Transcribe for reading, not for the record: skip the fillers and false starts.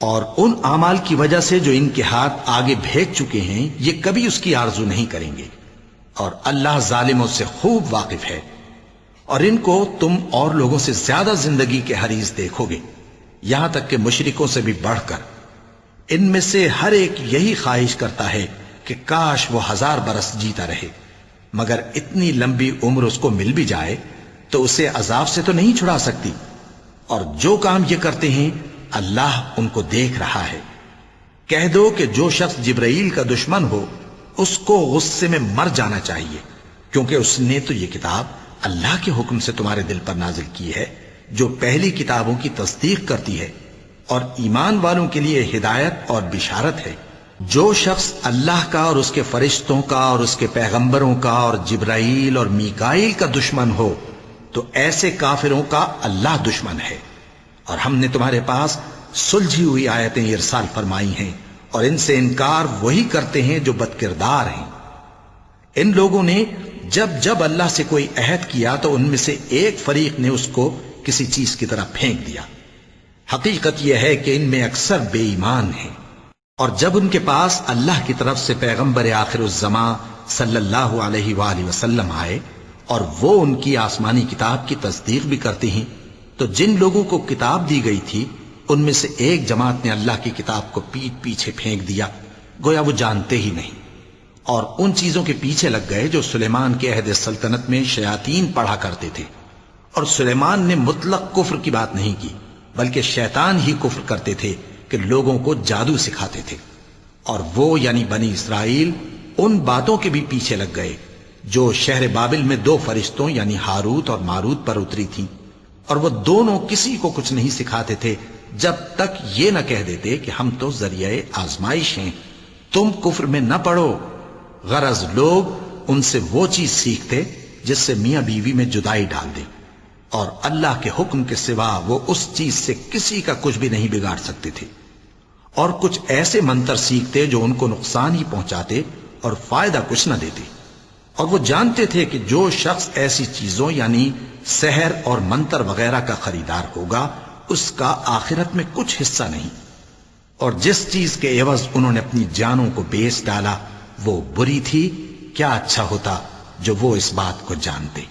اور ان اعمال کی وجہ سے جو ان کے ہاتھ آگے بھیج چکے ہیں یہ کبھی اس کی آرزو نہیں کریں گے، اور اللہ ظالموں سے خوب واقف ہے۔ اور ان کو تم اور لوگوں سے زیادہ زندگی کے حریص دیکھو گے، یہاں تک کہ مشرکوں سے بھی بڑھ کر۔ ان میں سے ہر ایک یہی خواہش کرتا ہے کہ کاش وہ 1000 برس جیتا رہے، مگر اتنی لمبی عمر اس کو مل بھی جائے تو اسے عذاب سے تو نہیں چھڑا سکتی۔ اور جو کام یہ کرتے ہیں اللہ ان کو دیکھ رہا ہے۔ کہہ دو کہ جو شخص جبرائیل کا دشمن ہو اس کو غصے میں مر جانا چاہیے، کیونکہ اس نے تو یہ کتاب اللہ کے حکم سے تمہارے دل پر نازل کی ہے، جو پہلی کتابوں کی تصدیق کرتی ہے اور ایمان والوں کے لیے ہدایت اور بشارت ہے۔ جو شخص اللہ کا اور اس کے فرشتوں کا اور اس کے پیغمبروں کا اور جبرائیل اور میکائیل کا دشمن ہو تو ایسے کافروں کا اللہ دشمن ہے۔ اور ہم نے تمہارے پاس سلجھی ہوئی آیتیں ارسال فرمائی ہیں، اور ان سے انکار وہی کرتے ہیں جو بد کردار ہیں۔ ان لوگوں نے جب جب اللہ سے کوئی عہد کیا تو ان میں سے ایک فریق نے اس کو کسی چیز کی طرح پھینک دیا۔ حقیقت یہ ہے کہ ان میں اکثر بے ایمان ہیں۔ اور جب ان کے پاس اللہ کی طرف سے پیغمبر آخر الزماں صلی اللہ علیہ وآلہ وسلم آئے اور وہ ان کی آسمانی کتاب کی تصدیق بھی کرتے ہیں، تو جن لوگوں کو کتاب دی گئی تھی ان میں سے ایک جماعت نے اللہ کی کتاب کو پیٹ پیچھے پھینک دیا، گویا وہ جانتے ہی نہیں، اور ان چیزوں کے پیچھے لگ گئے جو سلیمان کے عہد سلطنت میں شیاطین پڑھا کرتے تھے۔ اور سلیمان نے مطلق کفر کی بات نہیں کی، بلکہ شیطان ہی کفر کرتے تھے کہ لوگوں کو جادو سکھاتے تھے۔ اور وہ یعنی بنی اسرائیل ان باتوں کے بھی پیچھے لگ گئے جو شہر بابل میں 2 فرشتوں یعنی ہاروت اور ماروت پر اتری تھیں، اور وہ دونوں کسی کو کچھ نہیں سکھاتے تھے جب تک یہ نہ کہہ دیتے کہ ہم تو ذریعہ آزمائش ہیں، تم کفر میں نہ پڑو۔ غرض لوگ ان سے وہ چیز سیکھتے جس سے میاں بیوی میں جدائی ڈال دے، اور اللہ کے حکم کے سوا وہ اس چیز سے کسی کا کچھ بھی نہیں بگاڑ سکتے تھے۔ اور کچھ ایسے منتر سیکھتے جو ان کو نقصان ہی پہنچاتے اور فائدہ کچھ نہ دیتے۔ اور وہ جانتے تھے کہ جو شخص ایسی چیزوں یعنی سحر اور منتر وغیرہ کا خریدار ہوگا اس کا آخرت میں کچھ حصہ نہیں، اور جس چیز کے عوض انہوں نے اپنی جانوں کو بیچ ڈالا وہ بری تھی، کیا اچھا ہوتا جو وہ اس بات کو جانتے۔